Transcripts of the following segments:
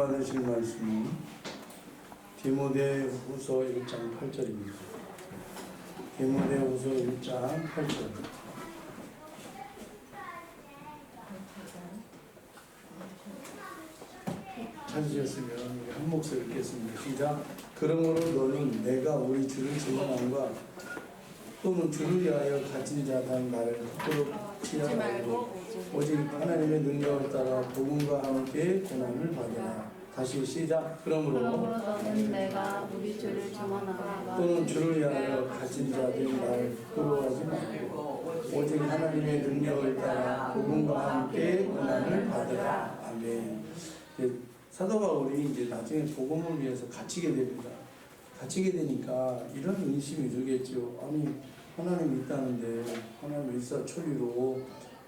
받으실 말씀은 디모데후서 1장 8절입니다. 디모데후서 1장 8절. 찾으셨으면 우리 한 목소리 읽겠습니다. 시작. 그러므로 너는 내가 우리 주를 증언함과 또는 주를 위하여 갇힌 자단 나를 부끄럽지 말고 오직 하나님의 능력을 따라 복음과 함께 고난을 받으라. 다시 시작. 그러므로 너는 내가 우리 주를 증언함과 또는 주를 위하여 갇힌 자들이 나를 부끄러워하지 말고 오직 하나님의 능력을 따라 복음과 함께 고난을 받으라. 아멘. 사도 바울이 이제 나중에 복음을 위해서 갇히게 됩니다. 갇히게 되니까 이런 의심이 들겠죠. 아니, 하나님 있다는데 하나님 일사천리로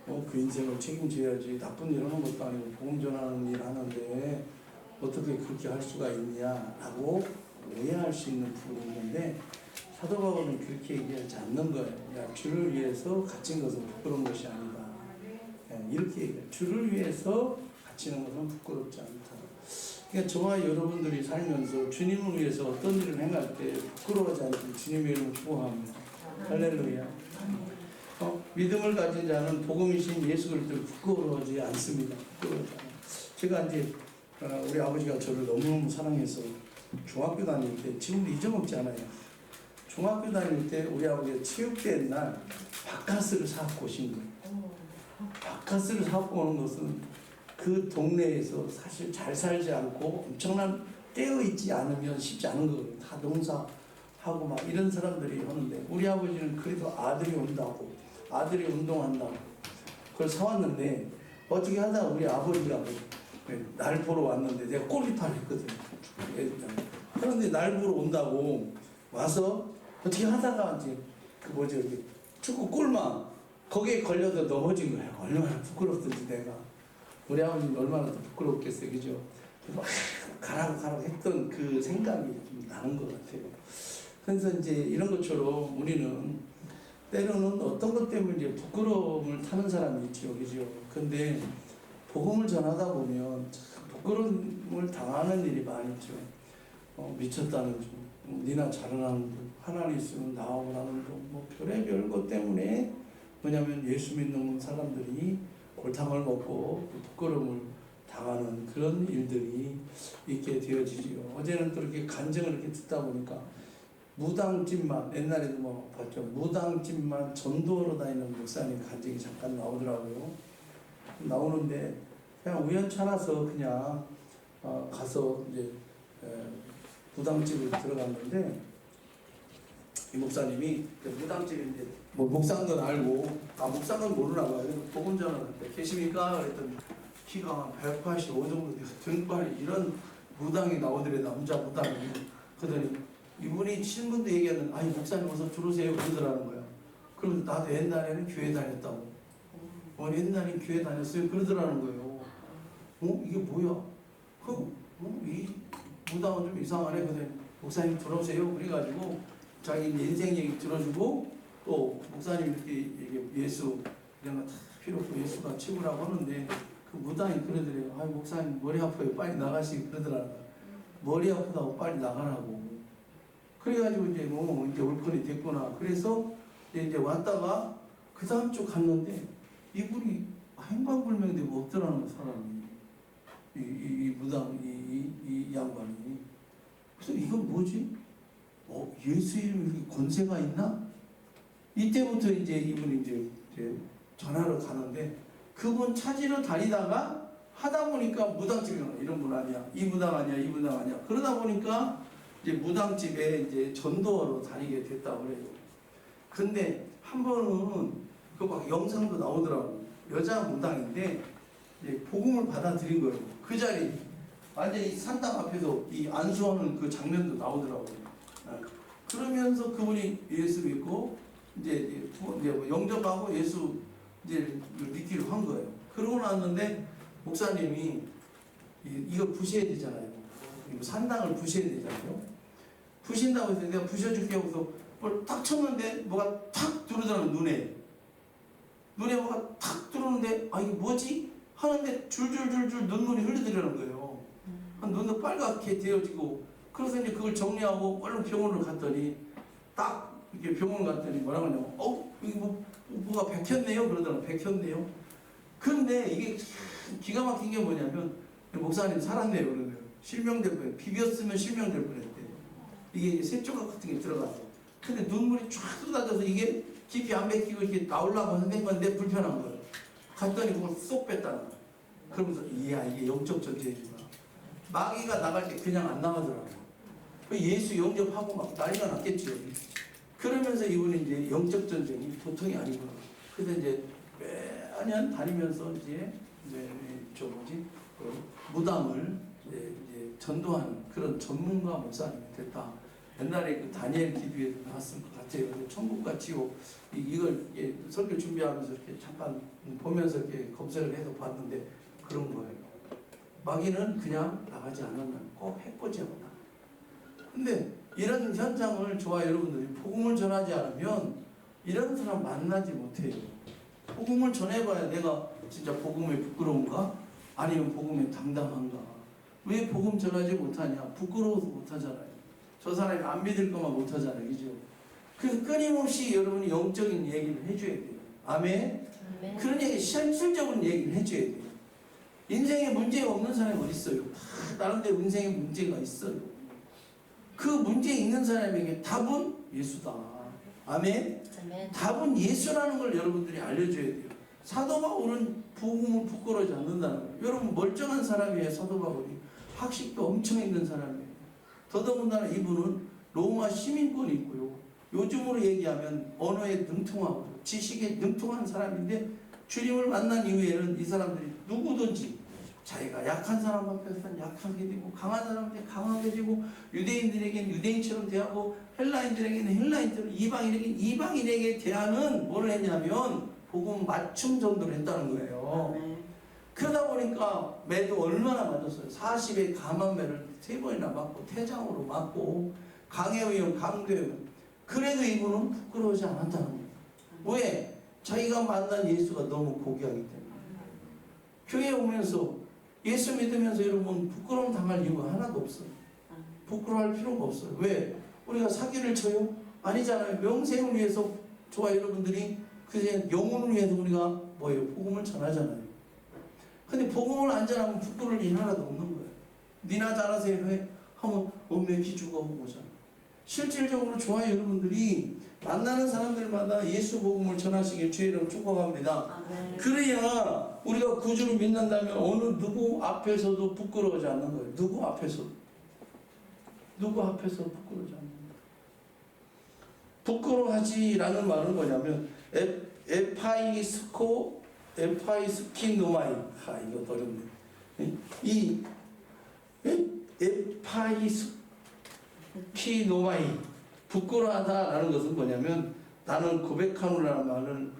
그 인생을 책임져야지, 나쁜 일 하는 것도 아니고 복음 전하는 일 하는데 어떻게 그렇게 할 수가 있냐라고 오해할 수 있는 부분이 있는데, 사도 바울은 그렇게 얘기하지 않는 거예요. 야, 주를 위해서 갇힌 것은 부끄러운 것이 아니다. 이렇게 얘기해요. 주를 위해서 갇히는 것은 부끄럽지 않다. 그러니까 저와 여러분들이 살면서 주님을 위해서 어떤 일을 행할 때 부끄러워하지 않고 주님의 이름을 축복합니다. 할렐루야. 믿음을 가진 자는 복음이신 예수 그리스도를 부끄러워하지 않습니다. 부끄러워하지 않아요. 제가 이제 우리 아버지가 저를 너무너무 사랑해서 중학교 다닐 때, 지금도 잊어먹지 않아요. 중학교 다닐 때 우리 아버지가 체육대회 날 바카스를 사갖고 오신 거예요. 바카스를 사갖고 오는 것은 그 동네에서 사실 잘 살지 않고 엄청난 떼어있지 않으면 쉽지 않은 거거든요. 다 농사하고 막 이런 사람들이 하는데, 우리 아버지는 그래도 아들이 온다고, 아들이 운동한다고 그걸 사왔는데, 어떻게 하다가 우리 아버지가 날 보러 왔는데, 내가 골키퍼를 했거든요. 그런데 날 보러 온다고 와서 어떻게 하다가 이제 축구 골망 거기에 걸려서 넘어진 거예요. 얼마나 부끄럽던지 내가. 우리 아버지는 얼마나 더 부끄럽겠어요. 그죠? 가라고 했던 그 생각이 좀 나는 것 같아요. 그래서 이제 이런 것처럼 우리는 때로는 어떤 것 때문에 이제 부끄러움을 타는 사람이 있죠. 그죠? 근데 복음을 전하다 보면 참 부끄러움을 당하는 일이 많이 있죠. 미쳤다는 중, 니나 잘하는 분, 하나님 있으면 나오라는 분, 뭐 별의별 것 때문에, 뭐냐면 예수 믿는 사람들이 골탕을 먹고 부끄러움을 당하는 그런 일들이 있게 되어지지요. 어제는 또 이렇게 간증을 이렇게 듣다 보니까 무당집만, 옛날에도 뭐 봤죠. 무당집만 전도하러 다니는 목사님 간증이 잠깐 나오더라고요. 나오는데 그냥 우연찮아서 그냥 가서 이제 무당집을 들어갔는데, 이 목사님이 무당집인데 뭐 목사인 건 알고, 목사인 건 모르나 봐요. 복음 전하는데 계십니까? 그랬더니 키가 185 정도 돼서 등발이, 이런 무당이 나오더래, 남자 무당이. 그러더니 이분이 신분도 얘기하는, 아니 목사님 어서 들어오세요 그러더라는 거야. 그러면서 나도 옛날에는 교회 다녔다고. 옛날엔 교회 다녔어요 그러더라는 거예요. 이게 뭐야? 이 무당은 좀 이상하네. 그러더니 목사님 들어오세요 그래가지고 자기 인생 얘기 들어주고, 또 목사님 이렇게 예수 이런 거 다 필요 없고 예수가 최고라고 하는데, 그 무당이 그러더래요. 아이 목사님 머리 아파요 빨리 나가시 그러더라고요. 머리 아프다고 빨리 나가라고. 그래가지고 이제 이제 올 뻔이 됐구나. 그래서 이제 왔다가 그 다음 주 갔는데 이분이 행방불명인데 뭐 없더라는 사람이, 이 무당 이 양반이. 그래서 이건 뭐지? 예수 이름에 이렇게 권세가 있나? 이때부터 이제 이분이 이제 전화를 가는데, 그분 찾으러 다니다가 하다 보니까 무당집에 이런 분 아니야, 이 무당 아니야, 이 무당 아니야. 그러다 보니까 이제 무당집에 이제 전도하러 다니게 됐다고 그래요. 근데 한 번은 그 막 영상도 나오더라고. 여자 무당인데 이제 복음을 받아들인 거예요. 그 자리 완전히 산당 앞에서 이 안수하는 그 장면도 나오더라고요. 그러면서 그분이 예수 믿고 이제 뭐 영접하고 예수 이제 믿기로 한 거예요. 그러고 났는데 목사님이 이걸 부셔야 되잖아요. 산당을 부셔야 되잖아요. 부신다고 해서 내가 부셔줄게 하고서 뭘 탁 쳤는데 뭐가 탁 들어오더라고요. 눈에 뭐가 탁 들어오는데, 이게 뭐지? 하는데 줄줄줄줄 눈물이 흘러들어가는 거예요. 눈도 빨갛게 되어지고, 그래서 이제 그걸 정리하고 얼른 병원을 갔더니, 딱 이렇게 병원 갔더니 뭐라고 하냐면, 이거 뭐가 백혔네요? 그러더라고요. 백혔네요. 근데 이게 기가 막힌 게 뭐냐면, 목사님 살았네요. 그러네요. 실명될 뻔했어요. 비볐으면 실명될 뻔했대요. 이게 쇠조각 같은 게 들어가서. 근데 눈물이 쫙 쏟아져서 이게 깊이 안 맥히고 이렇게 나오려고 하는 건데 불편한 거예요. 갔더니 그걸 쏙 뺐다는 거예요. 그러면서, 이야, 이게 영적 전쟁이구나. 마귀가 나갈 때 그냥 안 나가더라고요. 예수 영접하고 막 난리가 났겠죠. 그러면서 이분이 이제 영적 전쟁이 보통이 아니구나. 그래서 이제 매년 다니면서 이제 무당을 이제 전도하는 그런 전문가 목사님이 됐다. 옛날에 그 다니엘 기도에도 나왔을 것 같아요. 근데 천국과 지옥 이걸 설교 준비하면서 이렇게 잠깐 보면서 이렇게 검색을 해서 봤는데 그런 거예요. 마귀는 그냥 나가지 않으면 꼭 해코지하고. 근데 이런 현장을 저와 여러분들이 복음을 전하지 않으면 이런 사람 만나지 못해요. 복음을 전해봐야 내가 진짜 복음에 부끄러운가? 아니면 복음에 당당한가? 왜 복음 전하지 못하냐? 부끄러워서 못하잖아요. 저 사람이 안 믿을 것만 못하잖아요. 그죠? 그래서 끊임없이 여러분이 영적인 얘기를 해줘야 돼요. 아멘? 그런 얘기, 실질적인 얘기를 해줘야 돼요. 인생에 문제가 없는 사람이 어디 있어요? 다 나름대로 인생에 문제가 있어요. 그 문제 있는 사람에게 답은 예수다. 아멘? 답은 예수라는 걸 여러분들이 알려줘야 돼요. 사도 바울은 복음을 부끄러워하지 않는다는 거예요. 여러분 멀쩡한 사람이에요. 사도 바울이 학식도 엄청 있는 사람이에요. 더더군다나 이분은 로마 시민권이 있고요. 요즘으로 얘기하면 언어에 능통하고 지식에 능통한 사람인데 주님을 만난 이후에는 이 사람들이 누구든지 자기가 약한 사람 앞에서는 약하게 되고 강한 사람한테 강하게 되고 유대인들에게는 유대인처럼 대하고 헬라인들에게는 헬라인처럼 이방인에게는 이방인에게 대하는 뭘 했냐면 복음 맞춤 전도를 했다는 거예요. 그러다 보니까 매도 얼마나 맞았어요. 40의 감암매를 3번이나 맞고 태장으로 맞고 강해위험 강도위험. 그래도 이분은 부끄러워하지 않았다는 거예요. 왜? 자기가 만난 예수가 너무 고귀하기 때문에. 교회에 오면서 예수 믿으면서 여러분 부끄러움 당할 이유가 하나도 없어요. 부끄러워할 필요가 없어요. 왜? 우리가 사기를 쳐요? 아니잖아요. 명생을 위해서 저와 여러분들이 그제 영혼을 위해서 우리가 뭐예요? 복음을 전하잖아요. 근데 복음을 안 전하면 부끄러울 일 하나도 없는 거예요. 니나 잘하세요 해? 하면 엄매 기주가 오잖아요. 실질적으로 저와 여러분들이 만나는 사람들마다 예수 복음을 전하시길 주의 이름으로 축복합니다. 그래야 우리가 구주를 믿는다면 어느 누구 앞에서도 부끄러워하지 않는 거예요. 누구 앞에서도. 누구 앞에서도 부끄러워하지 않는 거예요. 부끄러워하지라는 말은 뭐냐면 에파이스키노마이. 이거 어렵네. 이 에파이스키노마이 부끄러워하다라는 것은 뭐냐면 나는 고백하노라는 말을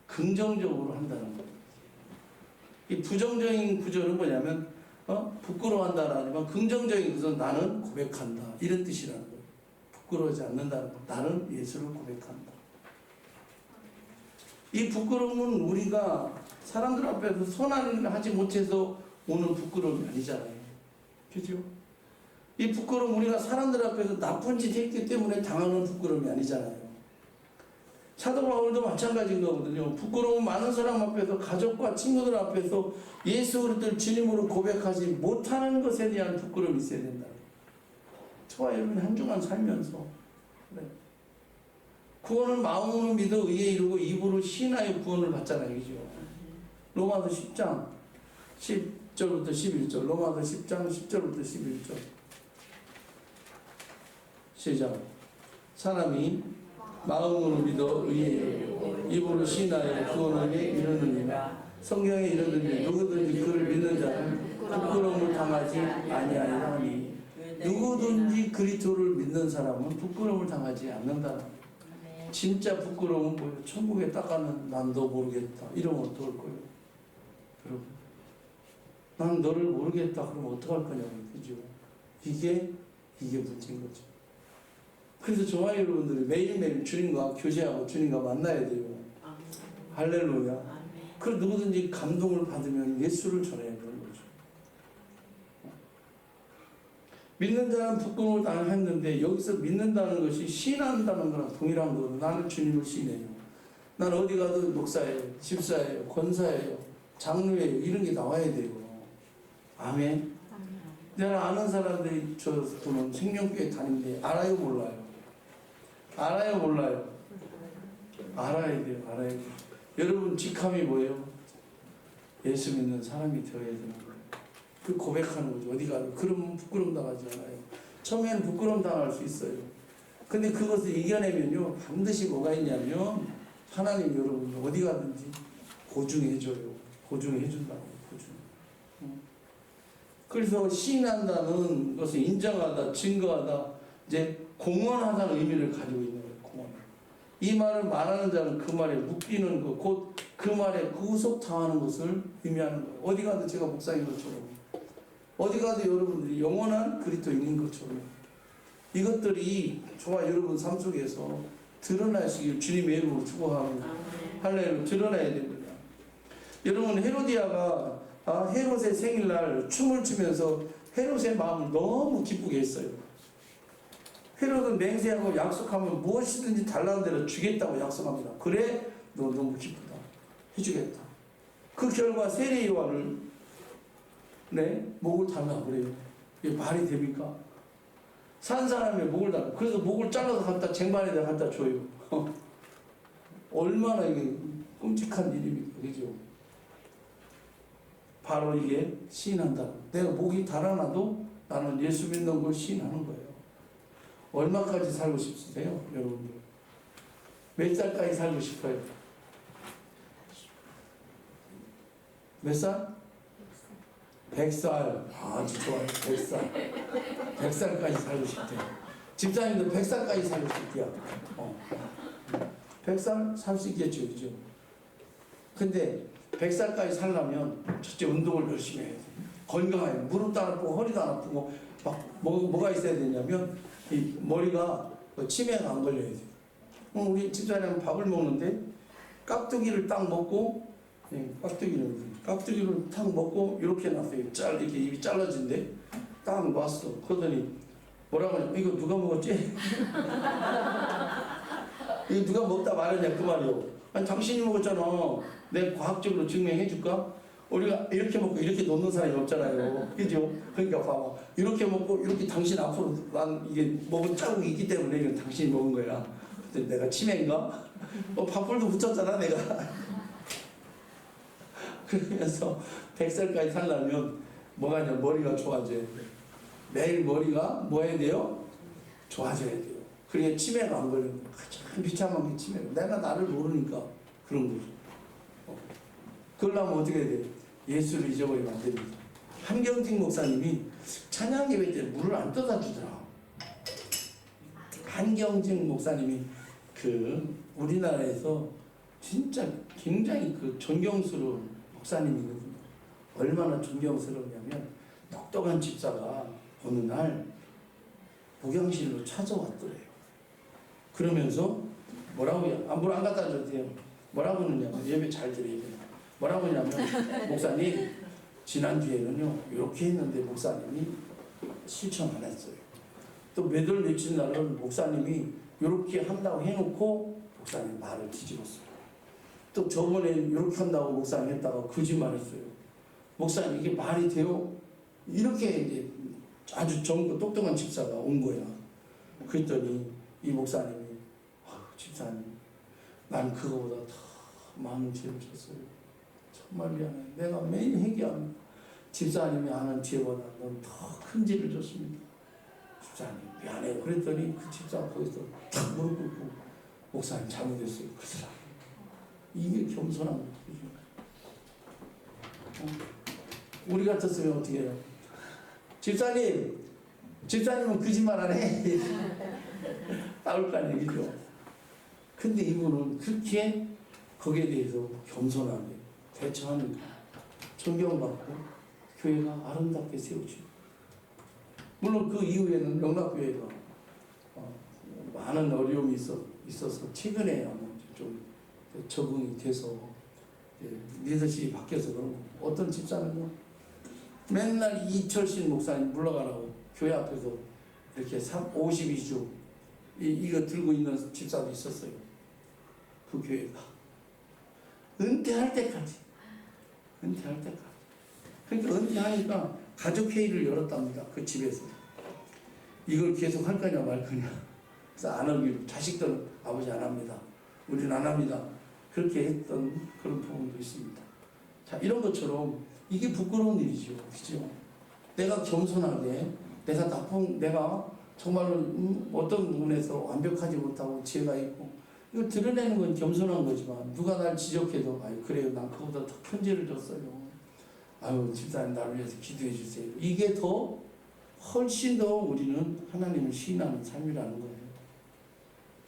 긍정적으로 한다는 거예요. 이 부정적인 구절은 뭐냐면 부끄러워한다라는 건 긍정적인 것은 나는 고백한다 이런 뜻이라는 거예요. 부끄러워하지 않는다는 거. 나는 예수를 고백한다. 이 부끄러움은 우리가 사람들 앞에서 선한 하지 못해서 오는 부끄러움이 아니잖아요. 그죠? 이 부끄러움 우리가 사람들 앞에서 나쁜 짓 했기 때문에 당하는 부끄러움이 아니잖아요. 사도 바울도 마찬가지인 거거든요. 부끄러움 많은 사람 앞에서 가족과 친구들 앞에서 예수 그리스도를 주님으로 고백하지 못하는 것에 대한 부끄러움이 있어야 된다. 저와 여러분이 한 주간 살면서 그래. 구원은 마음으로 믿어 의에 이르고 입으로 시인하여 구원을 받잖아요. 그죠? 로마서 10장 10절부터 11절 로마서 10장 10절부터 11절 시작. 사람이 마음으로 믿어 의에 이르고 입으로 시인하여 구원을 이루느니라. 성경에 이르는데 누구든지 그를 믿는 자는 부끄러움을 당하지 아니하리니. 누구든지 그리스도를 믿는 사람은 부끄러움을 당하지 않는다. 진짜 부끄러움은 뭐예요? 천국에 딱 가면 난 너 모르겠다 이러면 어떡할 거예요? 여러분, 난 너를 모르겠다 그러면 어떡할 거냐고. 그죠? 이게 문제인 거죠. 그래서 저와 여러분들이 매일매일 주님과 교제하고 주님과 만나야 돼요. 할렐루야. 그리고 누구든지 감동을 받으면 예수를 전해야 되는 거죠. 믿는 자는 부끄러움을 당했는데 여기서 믿는다는 것이 신한다는 거랑 동일한 거거든. 나는 주님을 신해요. 난 어디 가도 목사예요, 집사예요, 권사예요, 장로예요. 이런 게 나와야 돼요. 아멘. 내가 아는 사람들이 저는 생명교회 다니는데 알아요, 몰라요? 알아요, 몰라요? 알아야 돼요, 알아야 돼요. 여러분 직함이 뭐예요? 예수 믿는 사람이 되어야 되는 거예요. 그 고백하는 거죠. 어디 가도. 그러면 부끄러움 당하지 않아요. 처음에는 부끄러움 당할 수 있어요. 근데 그것을 이겨내면요, 반드시 뭐가 있냐면 하나님 여러분 어디 가든지 보증해줘요. 보증해준다고. 보증. 그래서 시인한다는 것을 인정하다, 증거하다, 이제 공언하다는 의미를 가지고 있는 거예요. 공언. 이 말을 말하는 자는 그 말에 묶이는 것, 곧 그 말에 구속당하는 것을 의미하는 거예요. 어디 가도 제가 목사인 것처럼, 어디 가도 여러분들이 영원한 그리스도인인 것처럼 이것들이 저와 여러분 삶 속에서 드러나시길 주님의 이름으로 축복합니다. 할렐루야. 드러나야 됩니다. 여러분 헤로디아가 헤롯의 생일날 춤을 추면서 헤롯의 마음을 너무 기쁘게 했어요. 헤롯은 맹세하고 약속하면 무엇이든지 달라는 대로 주겠다고 약속합니다. 그래? 너 너무 기쁘다. 해주겠다. 그 결과 세례 요한을 목을 달라고 그래요. 이게 말이 됩니까? 산 사람의 목을 달라. 그래서 목을 잘라서 갖다 쟁반에다 갖다 줘요. 얼마나 이게 끔찍한 일입니까? 그죠? 바로 이게 시인한다. 내가 목이 달아나도 나는 예수 믿는 걸 시인하는 거예요. 얼마까지 살고 싶으세요, 여러분들? 몇 살까지 살고 싶어요? 몇 살? 100살. 아주 좋아요. 100살. 100살까지 살고 싶대요. 집사님도 100살까지 살고 싶대요. 100살 살 수 있겠죠, 그죠? 근데 100살까지 살려면 첫째 운동을 열심히 해야 돼. 건강해요. 무릎도 안 아프고 허리도 안 아프고 막 뭐가 있어야 되냐면 이 머리가 치매가 안 걸려야 돼. 우리 집사람은 밥을 먹는데 깍두기를 딱 먹고 깍두기를 탁 먹고 이렇게 놨어요. 이렇게 입이 잘라진대. 딱 놨어. 그러더니 뭐라고 하냐? 이거 누가 먹었지? 이거 누가 먹다 말았냐 그 말이요. 아니 당신이 먹었잖아. 내가 과학적으로 증명해 줄까? 우리가 이렇게 먹고 이렇게 놓는 사람이 없잖아요. 그죠? 그러니까 봐봐. 이렇게 먹고 이렇게 당신 앞으로 난 이게 먹은 자국이 있기 때문에 이건 당신이 먹은 거야. 근데 내가 치매인가? 밥벌도 붙였잖아 내가. 그러면서 100살까지 살려면 뭐가 있냐? 머리가 좋아져야 돼. 매일 머리가 뭐 해야 돼요? 좋아져야 돼요. 그러니까 치매가 안 걸리는 거야. 참 비참한 게 치매가. 내가 나를 모르니까 그런 거죠. 그러려면 어떻게 해야 돼? 예수를 잊어버리면 안 됩니다. 한경직 목사님이 찬양 예배 때 물을 안 떠다 주더라. 한경직 목사님이 우리나라에서 진짜 굉장히 존경스러운 목사님이거든요. 얼마나 존경스러우냐면 똑똑한 집사가 어느 날 목양실로 찾아왔더래요. 그러면서 뭐라고 물 안 갖다 줬대요. 뭐라고 하느냐면 예배 잘 드려야 돼요. 뭐라고 하냐면 목사님 지난주에는요 이렇게 했는데 목사님이 실천 안 했어요. 또 며칠 날은 목사님이 이렇게 한다고 해놓고 목사님 말을 뒤집었어요. 또 저번에 이렇게 한다고 목사님 했다가 거짓말했어요. 목사님 이게 말이 돼요? 이렇게 이제 아주 젊고 똑똑한 집사가 온 거야. 그랬더니 이 목사님이 집사님 난 그거보다 더 많은 죄를 졌어요. 정말 미안해. 내가 매일 회개합니다. 집사님이 하는 죄보다 넌 더 큰 죄를 졌습니다. 집사님 미안해요. 그랬더니 그 집사가 거기서 탁 무릎 꿇고 목사님 잘못했어요. 그 사람. 이게 겸손한 거죠. 우리 같았으면 어떻게 해요? 집사님은 거짓말 안 해. 나올 거 아니에요, 그죠? 근데 이분은 그렇게 거기에 대해서 겸손하게 대처하니까 존경받고 교회가 아름답게 세워지고, 물론 그 이후에는 영락교회가 많은 어려움이 있어서 최근에 좀 적응이 돼서 리더십이 바뀌어서 그런 거. 어떤 집사는요 맨날 이철신 목사님 물러가라고 교회 앞에서 이렇게 52주 이거 들고 있는 집사도 있었어요. 그 교회가 은퇴할 때까지. 그러니까 은퇴하니까 가족회의를 열었답니다. 그 집에서. 이걸 계속 할 거냐 말 거냐. 그래서 안 하기로. 자식들은 아버지 안 합니다. 우리는 안 합니다. 그렇게 했던 그런 부분도 있습니다. 자, 이런 것처럼 이게 부끄러운 일이죠. 그죠? 내가 겸손하게, 내가 정말로 어떤 부분에서 완벽하지 못하고 지혜가 있고, 이거 드러내는 건 겸손한 거지만, 누가 날 지적해도, 아유, 그래요. 난 그보다 더 큰 죄를 졌어요. 아유, 집사님 나를 위해서 기도해 주세요. 이게 훨씬 더 우리는 하나님을 시인하는 삶이라는 거예요.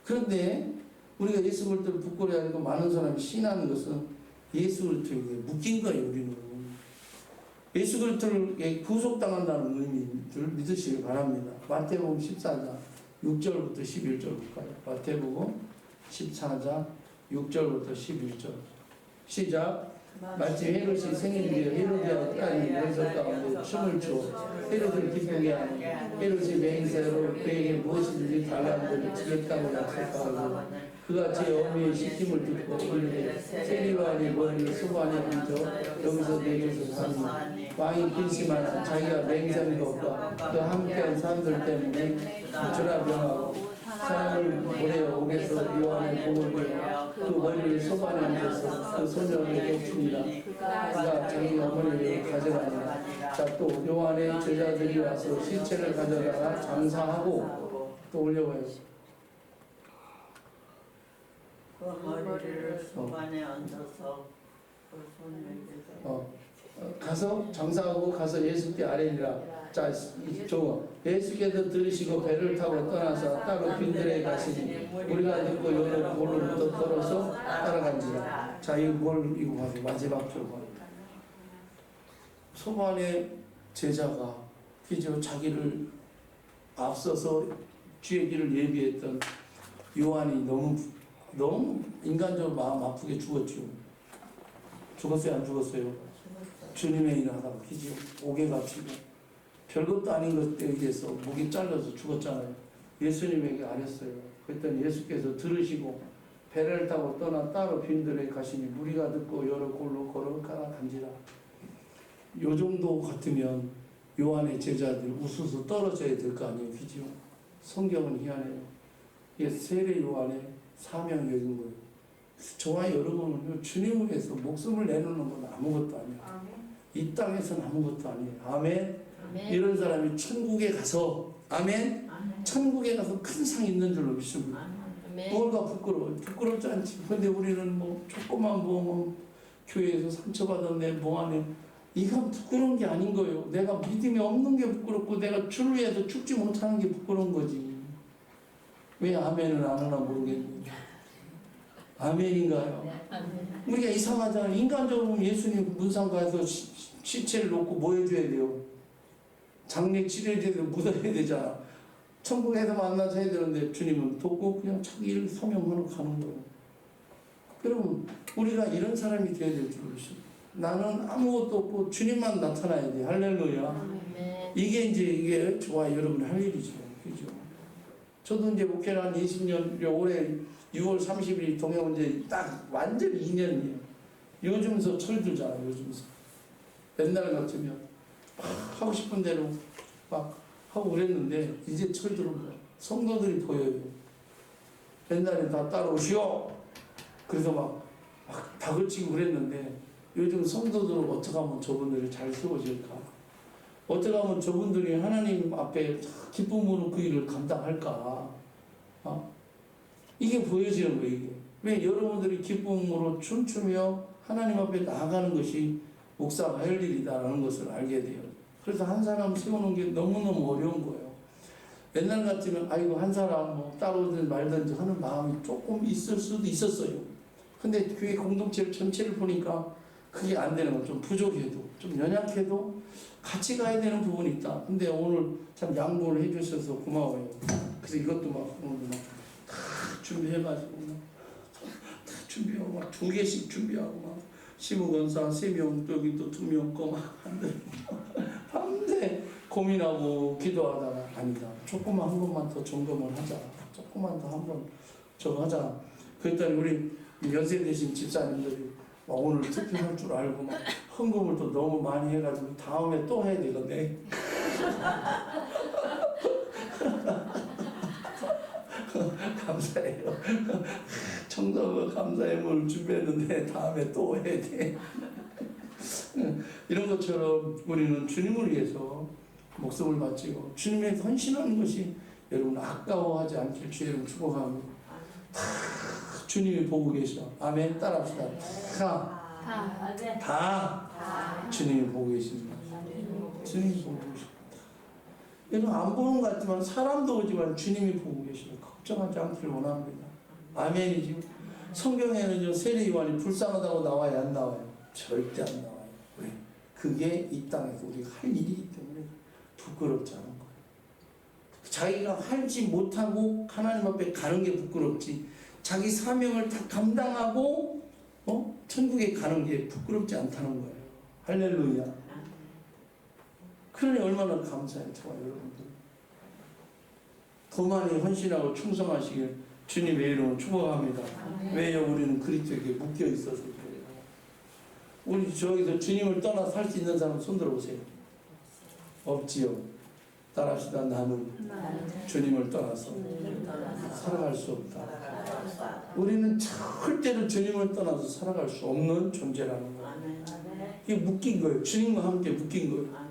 그런데 우리가 예수 그리스도를 부끄러워하고 많은 사람이 시인하는 것은 예수 그리스도에게 묶인 거예요. 우리는 예수 그리스도를 구속당한다는 의미를 믿으시길 바랍니다. 마태복음 14장 6절부터 11절 볼까요? 마태복음 14장 6절부터 11절 시작. 마치 헤롯이 생일이여 헤로디아가 딸이 연설 가운데 춤을 춰 헤롯을 기쁘게 하니 헤롯이 맹세로 그에게 무엇이든지 달라는 대로 주겠다고 약속하고 그가 제 어미의 시킴을 듣고 올리되 세리와의 머리를 수반에 얹어 여기서 내게서 사니 왕이 근심하나 자기가 맹세한 것과 그 함께한 사람들 때문에 전화병하고 사람을 보내어 옥에서 요한의 복을 보여 그 머리를 소반에 얹어서 그 소년에게 줍니다. 그가 자기 어머니를 가져가니라. 자, 또 요한의 제자들이 와서 시체를 가져다가 장사하고 또 올려봐요. 그 머리를 소반에 얹어서 그 소년에게 가서 장사하고 가서 예수께 아뢰니라. 자, 예수께서 들으시고 배를 타고 떠나서 따로 빈들에 가시니 우리가 듣고 여러 골로부터 떨어서 따라간지라. 자, 이거 봐서 마지막 줄 봐. 소반의 제자가 그저 자기를 앞서서 주의 길을 예비했던 요한이 너무 인간적으로 마음 아프게 죽었죠. 죽었어요, 안 죽었어요? 주님의 일을 하다가 그죠? 옥에 갇히고 별것도 아닌 것에 의해서 목이 잘려서 죽었잖아요. 예수님에게 아뢰었어요. 그랬더니 예수께서 들으시고 배를 타고 떠나 따로 빈들에 가시니 무리가 듣고 여러 골로 걸어가 간지라. 요 정도 같으면 요한의 제자들 우수수 떨어져야 될 거 아니에요. 그죠? 성경은 희한해요. 이게 세례 요한의 사명적인 거예요. 저와 여러분은 주님을 위해서 목숨을 내놓는 건 아무것도 아니에요. 이 땅에서는 아무것도 아니에요. 아멘. 이런 사람이 천국에 가서 천국에 가서 큰 상 있는 줄로 믿습니다. 뭐가 부끄러워요? 부끄럽지 않지. 근데 우리는 조그만 교회에서 상처받았네 뭐하네. 이건 부끄러운 게 아닌 거예요. 내가 믿음이 없는 게 부끄럽고 내가 주를 위해서 죽지 못하는 게 부끄러운 거지. 왜 아멘을 안 하나 모르겠네요. 아멘인가요? 우리가 이상하잖아요. 인간적으로 보면 예수님 문상가에서 시체를 놓고 뭐 해줘야 돼요? 장례 치료해야 되고 묻어야 되잖아. 천국에서 만나서 해야 되는데 주님은 돕고 그냥 자기 일 소명하러 가는 거예요. 여러분 우리가 이런 사람이 되어야 될 줄 믿습니다. 나는 아무것도 없고 주님만 나타나야 돼. 할렐루야. 이게 저와 여러분이 할 일이죠. 그죠? 저도 이제 목회를 한 20년, 올해 6월 30일 동해 온 지 딱 완전히 2년이에요. 요즘서 철들잖아요. 요즘서. 옛날 같으면 하고 싶은 대로 막 하고 그랬는데 이제 철들은 거예요. 성도들이 보여요. 옛날에 다 따라오시오. 그래서 막 다그치고 그랬는데 요즘 성도들은 어떻게 하면 저분들을 잘 세워질까? 어떻게 하면 저분들이 하나님 앞에 기쁨으로 그 일을 감당할까? 이게 보여지는 거예요. 이게. 왜 여러분들이 기쁨으로 춤추며 하나님 앞에 나아가는 것이 목사가 할 일이다라는 것을 알게 돼요. 그래서 한 사람 세우는 게 너무너무 어려운 거예요. 옛날 같으면 아이고 한 사람 따로든 말든지 하는 마음이 조금 있을 수도 있었어요. 근데 교회 공동체 전체를 보니까 그게 안 되는 거예요. 좀 부족해도 좀 연약해도 같이 가야 되는 부분이 있다. 근데 오늘 참 양보를 해주셔서 고마워요. 그래서 이것도 오늘도 다 준비해가지고 다 준비하고 2개씩 준비하고 시무건사 3명 여기 또 2명 거 한데 밤새 고민하고 기도하다가 아니다. 조금만 한 번만 더 점검을 하자. 조금만 더 한 번 저거 하자. 그랬더니 우리 연세 되신 집사님들이 오늘 투표할 줄 알고 막 헌금을 또 너무 많이 해가지고 다음에 또 해야 되겠네. 감사해요. 청소부 감사해물 준비했는데 다음에 또 해야 돼. 이런 것처럼 우리는 주님을 위해서 목숨을 바치고 주님에게 헌신하는 것이 여러분 아까워하지 않길 주의 이름 축복하고 다 주님이 보고 계셔. 아멘. 따라합시다. 다 주님이 보고 계십니다. 주님이 보고 계십니다. 여러분 안 보는 것 같지만 사람도 오지만 주님이 보고 계시고 걱정하지 않기를 원합니다. 아멘이죠. 성경에는요 세례 요한이 불쌍하다고 나와요 안 나와요? 절대 안 나와요. 왜? 그게 이 땅에서 우리가 할 일이기 때문에 부끄럽지 않은 거예요. 자기가 하지 못하고 하나님 앞에 가는 게 부끄럽지 자기 사명을 다 감당하고 천국에 가는 게 부끄럽지 않다는 거예요. 할렐루야. 그러니 얼마나 감사해요. 정말 여러분들. 더 많이 헌신하고 충성하시길 주님의 이름으로 축복합니다. 왜요? 우리는 그리스도에게 묶여 있어서 그래요. 우리 저기서 주님을 떠나 살 수 있는 사람 손 들어보세요. 없지요. 따라합시다. 나는 주님을 떠나서 살아갈 수 없다. 우리는 절대로 주님을 떠나서 살아갈 수 없는 존재라는 거예요. 이게 묶인 거예요. 주님과 함께 묶인 거예요.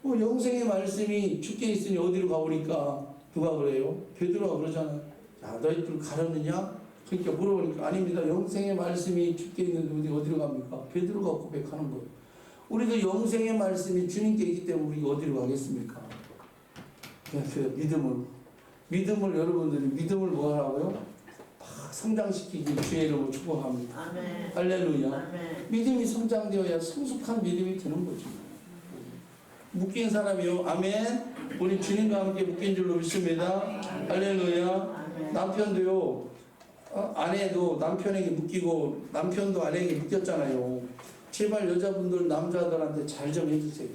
영생의 말씀이 주께 있으니 어디로 가보니까 누가 그래요? 베드로가 그러잖아요. 야, 너희들 가려느냐? 그러니까 물어보니까 아닙니다. 영생의 말씀이 주께 있는데 어디로 갑니까? 베드로가 고백하는 거예요. 우리도 영생의 말씀이 주님께 있기 때문에 우리가 어디로 가겠습니까? 그 믿음을 여러분들이 믿음을 뭐 하라고요? 막 성장시키기 주의 이름으로 축복합니다. 아멘. 할렐루야. 아멘. 믿음이 성장되어야 성숙한 믿음이 되는 거죠. 묶인 사람이요. 아멘. 우리 주님과 함께 묶인 줄로 믿습니다. 할렐루야. 남편도요. 아내도 남편에게 묶이고 남편도 아내에게 묶였잖아요. 제발 여자분들 남자들한테 잘 좀 해주세요.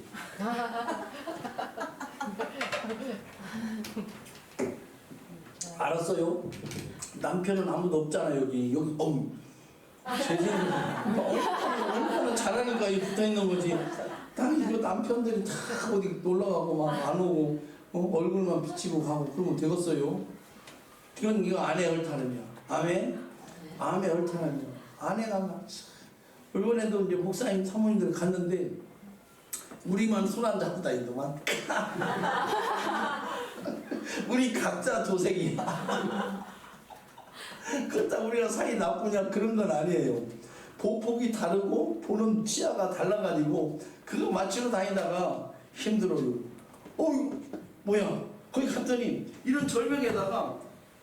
알았어요? 남편은 아무도 없잖아 여기 제 얼마나 잘하니까 이 붙어있는 거지. 딱 이거 남편들이 다 어디 놀러가고 막 안 오고 얼굴만 비치고 가고 그러면 되겠어요? 이거 아내의 얼타름이야. 아멘? 아내의 얼타름이야. 아내가 막 이번에도 이제 목사님 사모님들 갔는데 우리만 손 안 잡고 다니더만. 우리 각자 도색이야. 그렇다고 우리가 사이 나쁘냐 그런 건 아니에요. 보폭이 다르고 보는 치아가 달라가지고 그거 맞추러 다니다가 힘들어요. 뭐야? 거기 갔더니 이런 절벽에다가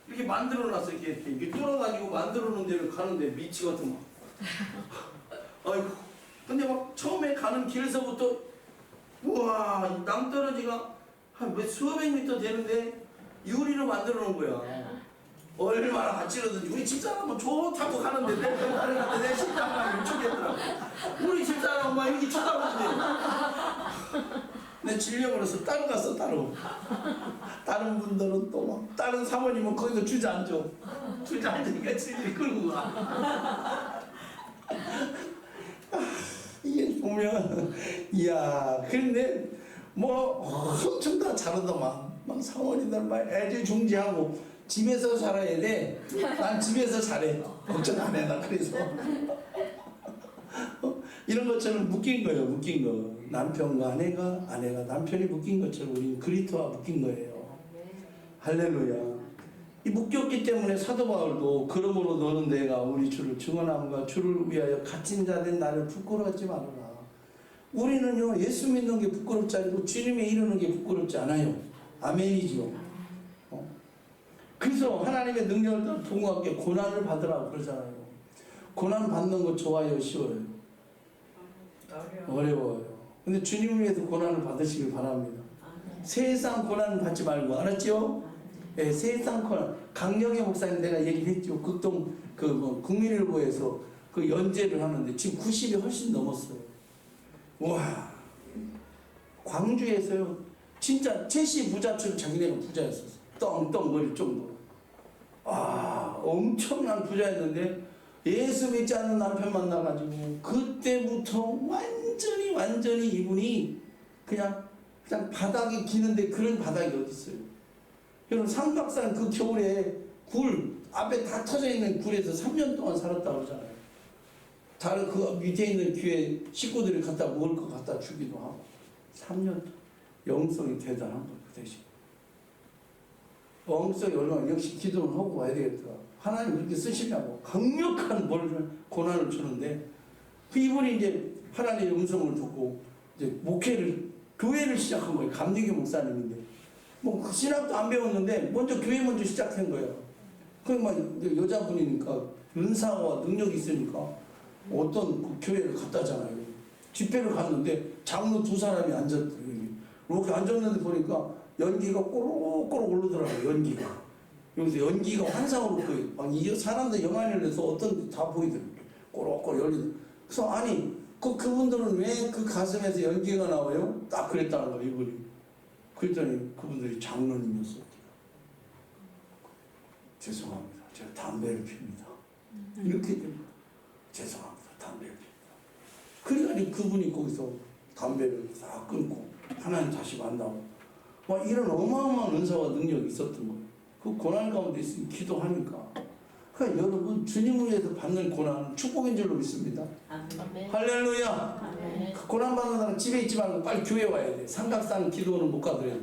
이렇게 만들어놨어. 이렇게 뚫어가지고 만들어놓은 데를 가는데 미치 같은 거. 아이고. 근데 막 처음에 가는 길에서부터 우와 낭떠러지가 한 수백 미터 되는데 유리로 만들어 놓은 거야. 얼마나 같이라든지 우리 집사람은 좋다고 가는데 내 집사람이 미치겠더라고. 우리 집사람 엄마 여기 쳐다보는데 내 질려버려서 따로 갔어. 따로. 다른 분들은 또 막 다른 사모님은 거기서 주저앉아. 주저앉으니까 질질 끌고 가. 이게 보면 이야 그런데 뭐 엄청 다 잘하더만. 막 사모님들 막 애지중지하고 집에서 살아야 돼. 난 집에서 잘해. 걱정 안 해. 나 그래서 이런 것처럼 묶인 거예요. 묶인 거. 남편과 아내가 남편이 묶인 것처럼 우리는 그리스도와 묶인 거예요. 할렐루야. 이 묶였기 때문에 사도 바울도 그러므로 너는 내가 우리 주를 증언함과 주를 위하여 갇힌 자 된 나를 부끄러워하지 말아라. 우리는요 예수 믿는 게 부끄럽지 않고 주님에 이르는 게 부끄럽지 않아요. 아멘이죠. 그래서 하나님의 능력을 따라 부모와 함께 고난을 받으라고 그러잖아요. 고난 받는 거 좋아요, 쉬워요? 어려워요. 근데 주님을 위해서 고난을 받으시길 바랍니다. 세상 고난을 받지 말고, 알았죠? 네, 세상 고난. 강령의 목사님 내가 얘기했죠. 극동 국민일보에서 그 연재를 하는데 지금 90이 훨씬 넘었어요. 와, 광주에서요 진짜 제시 부자처럼 자기네가 부자였었어. 떵떵 거릴 정도로. 엄청난 부자였는데 예수 믿지 않는 남편 만나가지고 그때부터 완전히 이분이 그냥 바닥에 기는데 그런 바닥이 어디 있어요? 여러분 삼각산 그 겨울에 굴 앞에 다 터져 있는 굴에서 3년 동안 살았다고 그러잖아요. 다른 그 밑에 있는 교회 식구들이 갖다 먹을 거 갖다 주기도 하고 3년 동안 영성이 대단한 거예요. 그 대신 영성이 얼마나 역시 기도를 하고 와야 되겠더라. 하나님 그렇게 쓰시냐고 강력한 고난을 주는데 그 이분이 이제 하나님의 음성을 듣고 이제 목회를 교회를 시작한 거예요. 감리교 목사님인데 뭐 그 신학도 안 배웠는데 먼저 교회 먼저 시작한 거예요. 그막 여자분이니까 은사와 능력이 있으니까 어떤 그 교회를 갔다잖아요. 집회를 갔는데 장로 2사람이 앉았더니 이렇게 앉았는데 보니까 연기가 꼬록꼬록 오르더라고요. 연기가 여기서 연기가 환상으로 보여요. 막 이 사람들 영안을 내서 어떤 다 보이더라고요. 꼬록꼬록 열리더라고요. 그래서 아니 그분들은 왜 그 가슴에서 연기가 나와요? 딱 그랬다는 거예요. 이분이. 그랬더니 그분들이 장로님이었어요. 죄송합니다. 제가 담배를 핍니다. 이렇게 됩니다. 죄송합니다. 담배를 핍니다. 그래가지고 그분이 거기서 담배를 다 끊고 하나님 다시 만나고 막 이런 어마어마한 은사와 능력이 있었던 거예요. 그 고난 가운데 있으니 기도하니까. 그러니까 여러분 주님을 위해서 받는 고난은 축복인 줄로 믿습니다. 아멘. 할렐루야. 아멘. 고난 받는 사람 집에 있지 말고 빨리 교회 와야 돼. 삼각산 기도는 못 가더래요.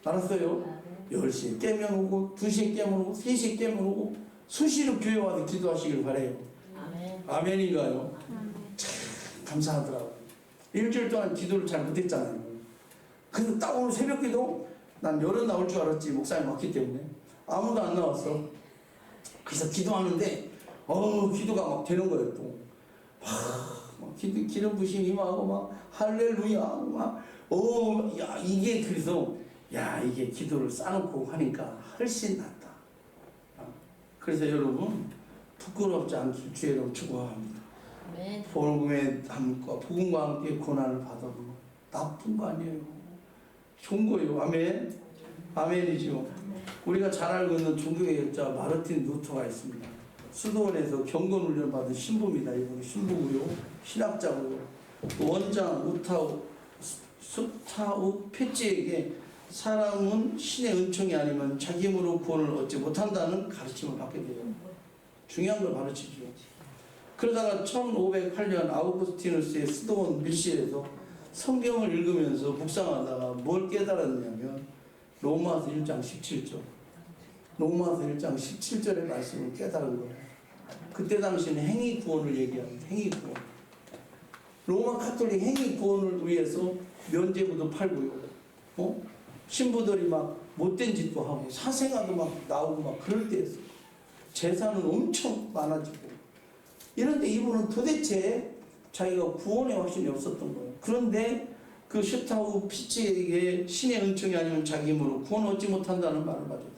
알았어요? 10시에 깨면 오고 2시에 깨면 오고 3시에 깨면 오고 수시로 교회 와서 기도하시길 바래요. 아멘. 아멘인가요? 참 감사하더라고요. 일주일 동안 기도를 잘 못했잖아요. 그래서 딱 오늘 새벽 기도 난 열은 나올 줄 알았지. 목사님 왔기 때문에 아무도 안 나왔어. 그래서 기도하는데 기도가 막 되는 거예요. 또 막 기름 부심 임하고 막 할렐루야 막 이게 그래서 이게 기도를 쌓아놓고 하니까 훨씬 낫다. 그래서 여러분 부끄럽지 않길 주의 이름 축원합니다. 복음과 함께 고난을 받아도 나쁜 거 아니에요. 좋은 거예요. 아멘. 아멘이죠. 우리가 잘 알고 있는 종교의 역자 마르틴 루터가 있습니다. 수도원에서 경건훈련 받은 신부입니다. 이분이 신부고요. 신학자고요. 원장 스타우 페찌에게 사람은 신의 은총이 아니면 자기 힘으로 구원을 얻지 못한다는 가르침을 받게 돼요. 중요한 걸 가르치죠. 그러다가 1508년 아우구스티누스의 수도원 밀실에서 성경을 읽으면서 묵상하다가 뭘 깨달았냐면 로마서 1장 17절 로마서 1장 17절의 말씀을 깨달은 거예요. 그때 당시에는 행위 구원을 얘기합니다. 행위 구원. 로마 카톨릭 행위 구원을 위해서 면죄부도 팔고요. 신부들이 막 못된 짓도 하고 사생아도 막 나오고 막 그럴 때였어요. 재산은 엄청 많아지고 이런데 이분은 도대체 자기가 구원의 확신이 없었던 거예요. 그런데 그 슈타우 피치에게 신의 은총이 아니면 자기 힘으로 구원 얻지 못한다는 말을 받아요.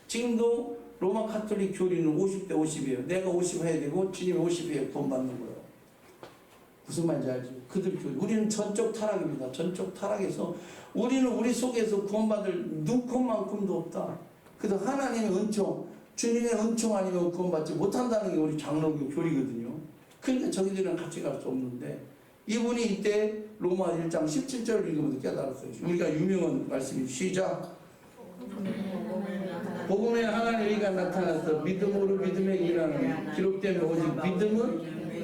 지금도 로마 카톨릭 교리는 50대 50이에요. 내가 50 해야 되고 주님이 50에 구원 받는 거예요. 무슨 말인지 알죠? 그들 교리. 우리는 전적 타락입니다. 전적 타락에서 우리는 우리 속에서 구원받을 눈꼽만큼도 없다. 그래서 하나님의 은총, 주님의 은총 아니면 구원받지 못한다는 게 우리 장로교 교리거든요. 그러니까 저기들은 같이 갈 수 없는데 이분이 이때 로마 1장 17절을 읽으면서 깨달았어요. 우리가 유명한 말씀이 시작. 복음에 하나님의 의가 나타나서 믿음으로 믿음에 일하는 기록되면 오직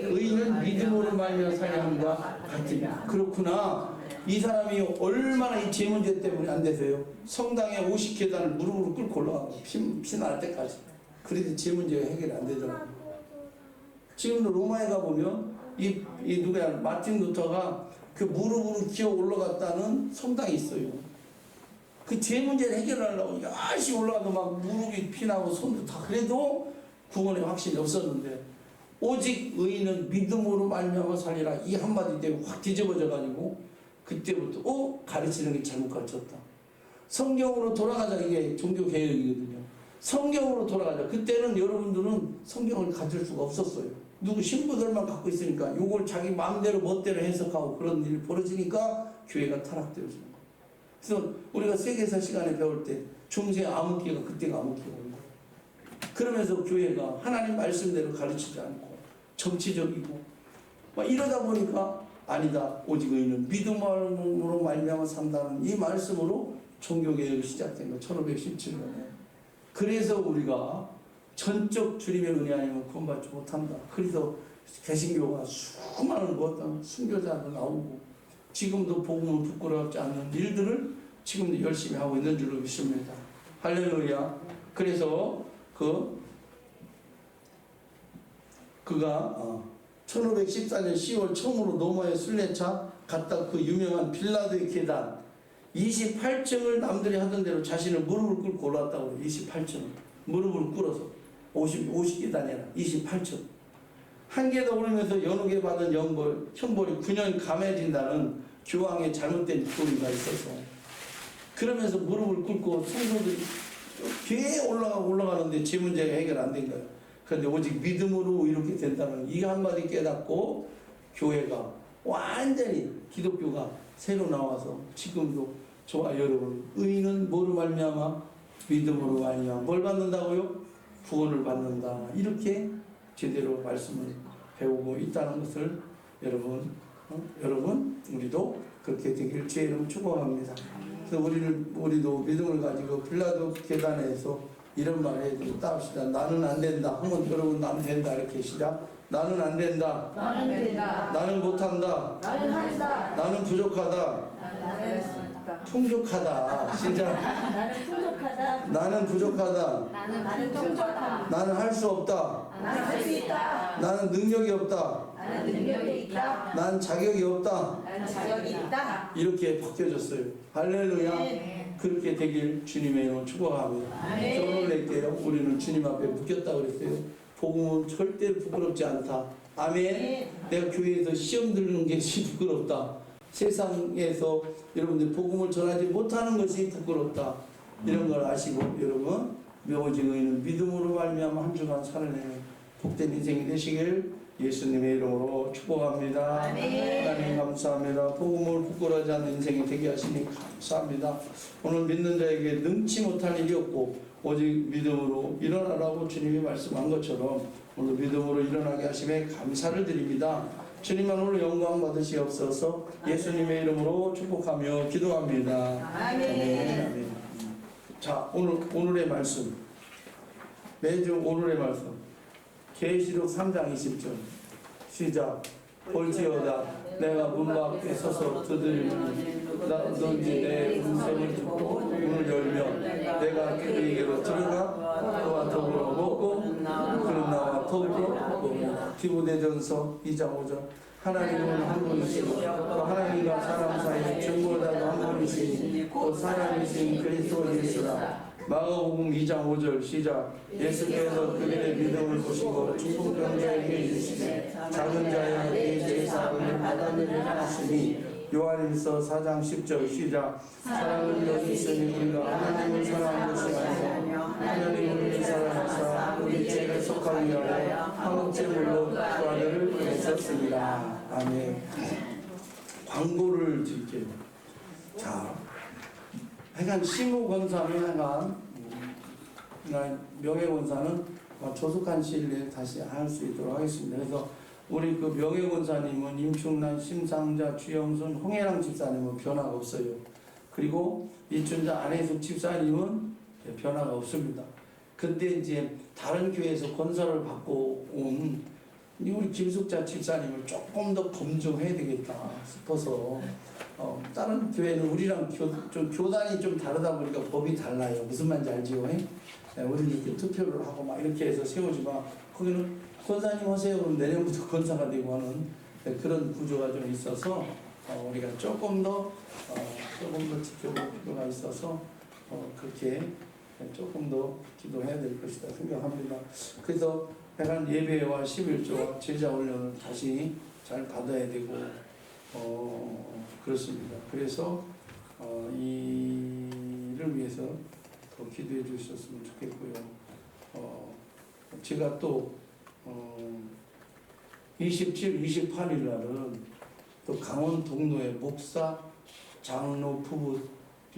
의는 믿음으로 말미암아 살려 함과 같으냐. 그렇구나. 이 사람이 얼마나 이 죄 문제 때문에 안 돼서요. 성당에 50계단을 무릎으로 꿇고 올라가고 피날 때까지. 그래도 죄 문제가 해결이 안 되더라고요. 지금도 로마에 가보면 이 누구야 마틴 루터가 그 무릎으로 기어 올라갔다는 성당이 있어요. 그 죄 문제를 해결하려고 열심히 올라가도 막 무릎이 피나고 손도 다 그래도 구원의 확신이 없었는데 오직 의인은 믿음으로 말미암아 살리라 이 한마디 때문에 확 뒤집어져 가지고 그때부터 가르치는 게 잘못 가르쳤다. 성경으로 돌아가자. 이게 종교 개혁이거든요. 성경으로 돌아가자. 그때는 여러분들은 성경을 가질 수가 없었어요. 누구 신부들만 갖고 있으니까 이걸 자기 마음대로 멋대로 해석하고 그런 일이 벌어지니까 교회가 타락되어지는 거예요. 그래서 우리가 세계사 시간에 배울 때 중세 암흑기가 그때가 암흑기가 온 거예요. 그러면서 교회가 하나님 말씀대로 가르치지 않고 정치적이고 막 이러다 보니까 아니다. 오직 의인은 믿음으로 말미암아 산다는 이 말씀으로 종교개혁이 시작된 거 1517년에. 그래서 우리가 전적 주님의 은혜 아니면 구원받지 못한다. 그래서 개신교가 수많은 어떤 순교자도 나오고 지금도 복음을 부끄럽지 않는 일들을 지금도 열심히 하고 있는 줄로 믿습니다. 할렐루야. 그래서 그가 1514년 10월 처음으로 로마의 순례차 갔다 그 유명한 빌라도의 계단 28층을 남들이 하던 대로 자신을 무릎을 꿇고 올랐다고 그래요. 28층 무릎을 꿇어서 50계단이라 28층 한 계단 오르면서 연옥에 받은 형벌이 9년 감해진다는 교황의 잘못된 교리가 있어서 그러면서 무릎을 꿇고 성도들이 꽤 올라가는데 제 문제가 해결 안 된 거예요. 그런데 오직 믿음으로 이렇게 된다는 이 한마디 깨닫고 교회가 완전히 기독교가 새로 나와서 지금도 저와 여러분 의인은 뭐로 말미암아 믿음으로 말미암아 뭘 받는다고요? 구원을 받는다. 이렇게 제대로 말씀을 배우고 있다는 것을 여러분 우리도 그렇게 되기를 주의 이름 축원합니다. 그래서 우리도 믿음을 가지고 빌라도 계단에서 이런 말 해야 합시다. 나는 안 된다. 한번 여러분 나는 된다 이렇게 시작. 나는 안 된다. 나는 된다. 나는 못한다. 나는 한다. 나는 부족하다. 풍족하다. 진짜. 나는 풍족하다. 나는 부족하다. 나는 풍족하다. 나는 할 수 없다. 나는 할 수 있다. 나는 능력이 없다. 나는 능력이 있다. 난 자격이 없다. 나는 자격이 있다. 이렇게 바뀌어졌어요. 할렐루야. 네. 그렇게 되길 주님의 이름으로 축복합니다. 결론을 낼게요. 우리는 주님 앞에 묶였다 그랬어요. 복음은 절대 부끄럽지 않다. 아멘. 내가 교회에서 시험 들는 것이 부끄럽다. 세상에서 여러분들 복음을 전하지 못하는 것이 부끄럽다. 이런 걸 아시고 여러분 오직 의인은 믿음으로 말미암아 한 주간 살아내는 복된 인생이 되시길 예수님의 이름으로 축복합니다. 하나님 감사합니다. 복음을 부끄러워하지 않는 인생이 되게 하시니 감사합니다. 오늘 믿는 자에게 능치 못할 일이 없고 오직 믿음으로 일어나라고 주님이 말씀한 것처럼 오늘 믿음으로 일어나게 하심에 감사를 드립니다. 주님만 오늘 영광 받으시옵소서. 예수님의 이름으로 축복하며 기도합니다. 아멘. 아멘. 자, 오늘의 말씀. 매주 오늘의 말씀. 계시록 3장 20절. 시작. 볼지어다 내가 문 밖에 서서 두드리니 내 음성을 듣고 문을 열면 내가 그에게로 들어가 그와 더불어 먹고 그는 나와 더불어 먹고. 디모데전서 2장 5절. 하나님은 한 분이시고 또 하나님과 사람 사이에 중보자도 한 분이시니 또 사람이신 그리스도 예수라. 마가복음 2장 5절 시작. 예수께서 그들의 믿음을 보시고 중풍병 자에게 주시되 작은 자여 네 죄사함을 받아들이라 하시니. 요한일서 4장 10절 시작. 사랑은 여기 있으니 우리가 하나님을 사랑한 것이 아니고 하나님을 우리 사랑하사 우리 죄를 속하기 위하여 한국제물로 그 아들을 보내셨습니다. 아멘. 광고를 드릴게요. 자, 하여간 시무권사는 명예권사는 조속한 시일 내에 다시 할 수 있도록 하겠습니다. 그래서 우리 그 명예권사님은 임충란, 심상자, 주영순, 홍해랑 집사님은 변화가 없어요. 그리고 이춘자, 안혜숙 집사님은 변화가 없습니다. 근데 이제 다른 교회에서 건설을 받고 온 우리 김숙자 집사님을 조금 더 검증해야 되겠다 싶어서 다른 교회는 우리랑 교단이 좀 다르다 보니까 법이 달라요. 무슨 말인지 알지요? 우리는 이렇게 투표를 하고 막 이렇게 해서 세우지만 거기는 권사님 하세요. 그럼 내년부터 권사가 되고 하는 그런 구조가 좀 있어서 우리가 조금 더 지켜볼 필요가 있어서 그렇게 조금 더 기도해야 될 것이다 생각합니다. 그래서 약간 예배와 11조와 제자 훈련을 다시 잘 받아야 되고 그렇습니다. 그래서 이를 위해서 더 기도해 주셨으면 좋겠고요. 제가 또 27, 28일 날은 또 강원 동로의 목사, 장로 부부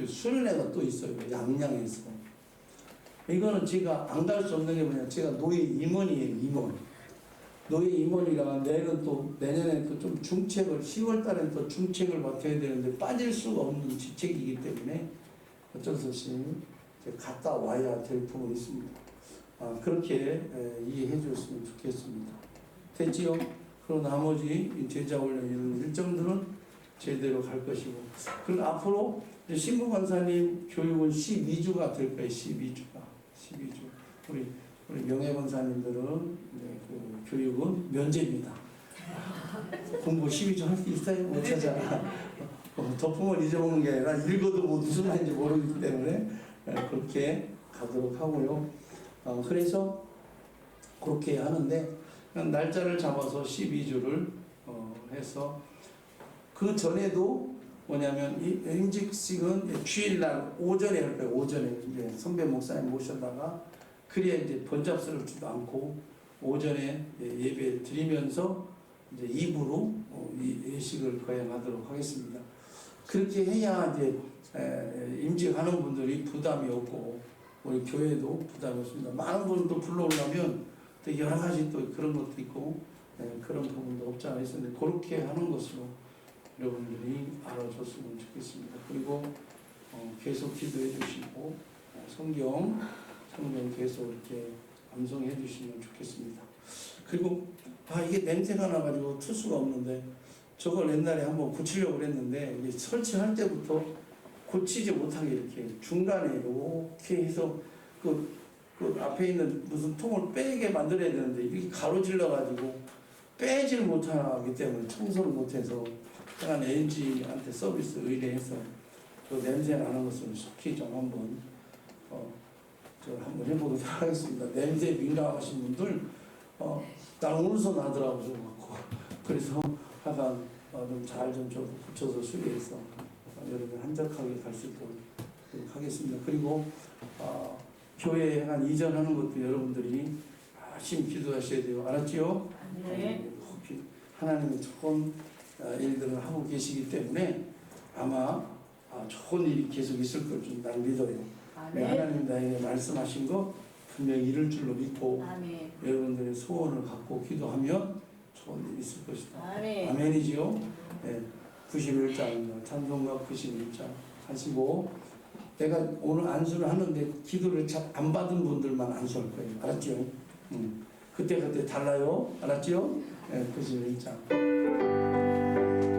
수련회가 또 있어요. 양양에서. 이거는 제가 안 갈 수 없는 게 뭐냐. 제가 노예 임원이에요. 임원. 노예 임원이라 내년에 또 좀 중책을 10월 달에 또 중책을 맡아야 되는데 빠질 수가 없는 직책이기 때문에 어쩔 수 없이 갔다 와야 될 부분이 있습니다. 그렇게 이해해 주셨으면 좋겠습니다. 됐지요? 그리고 나머지 제자 훈련 이런 일정들은 제대로 갈 것이고, 그리고 앞으로 신부 권사님 교육은 12주가 될 거예요. 12주가. 우리 명예 권사님들은 그 교육은 면제입니다. 공부 12주 할 수 있어요? 못 찾아. 덮으면 잊어먹는 게 아니라 읽어도 무슨 말인지 모르기 때문에 그렇게 가도록 하고요. 그래서 그렇게 하는데 날짜를 잡아서 12주를 해서 그 전에도 뭐냐면 이 임직식은 주일날 오전에 할 거예요. 오전에 이제 선배 목사님 모셔다가 그래야 이제 번잡스럽지도 않고 오전에 예배 드리면서 이제 2부로 예식을 거행하도록 하겠습니다. 그렇게 해야 이제 임직하는 분들이 부담이 없고 우리 교회도 부담이 없습니다. 많은 분도 불러오려면 또 여러 가지 또 그런 것도 있고 그런 부분도 없지 않아 있었는데 그렇게 하는 것으로 여러분들이 알아줬으면 좋겠습니다. 그리고 계속 기도해 주시고 성경 계속 이렇게 암송해 주시면 좋겠습니다. 그리고 이게 냄새가 나가지고 틀 수가 없는데 저걸 옛날에 한번 고치려고 그랬는데 이게 설치할 때부터 고치지 못하게 이렇게 중간에 이렇게 해서 그 앞에 있는 무슨 통을 빼게 만들어야 되는데 이렇게 가로질러 가지고 빼질 못하기 때문에 청소를 못해서 한 LG한테 서비스 의뢰해서 그 냄새 나는 것을 속히 좀 한번 한번 해보도록 하겠습니다. 냄새 민감하신 분들 난 오늘서 나더라고 좀 갖고 그래서 하여간 좀 잘 좀 붙여서 수리해서 여러분 한적하게 갈 수 있도록 하겠습니다. 그리고 교회에 이전하는 것도 여러분들이 열심히 기도하셔야 돼요. 알았지요? 네. 하나님이 좋은 일들을 하고 계시기 때문에 아마 좋은 일이 계속 있을 걸 좀 난 믿어요. 하나님 나에게 말씀하신 거 분명히 이룰 줄로 믿고 아멘. 여러분들의 소원을 갖고 기도하면 좋은 일이 있을 것이다. 아멘. 아멘이지요? 네, 91장입니다. 찬송가 91장 하시고 내가 오늘 안수를 하는데 기도를 잘 안 받은 분들만 안수할 거예요. 알았죠? 그때 달라요. 알았죠? 네, 91장.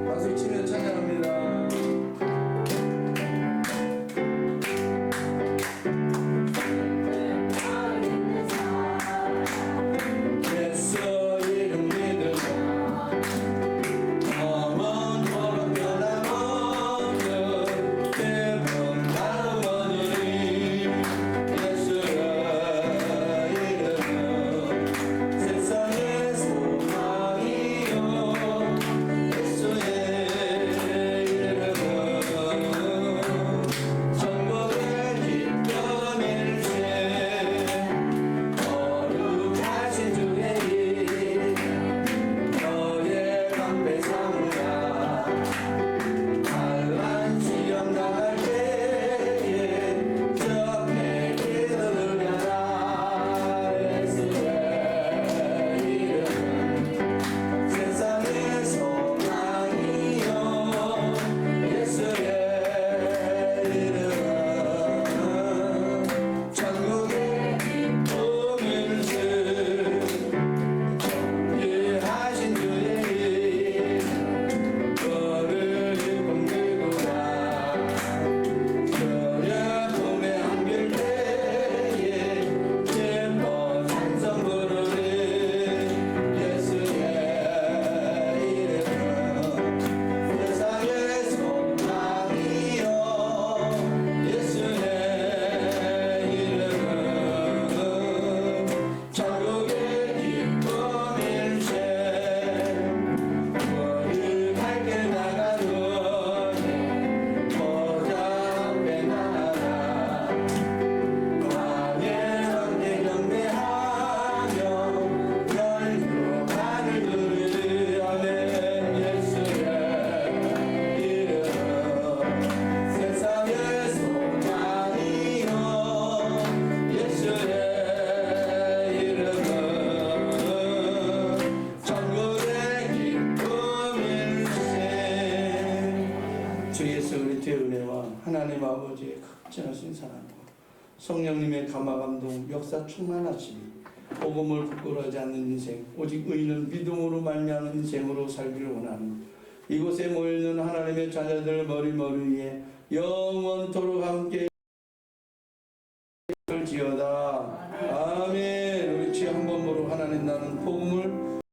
박수 치며 찬양합니다. 예수의 하나님 아버지의 극진하신 사랑과 성령님의 감화감동 역사 충만하심이 복음을 부끄러워하지 않는 인생 오직 의인은 믿음으로 말미암은 인생으로 살기를 원하는 이곳에 모여있는 하나님의 자녀들 머리머리에 영원토록 함께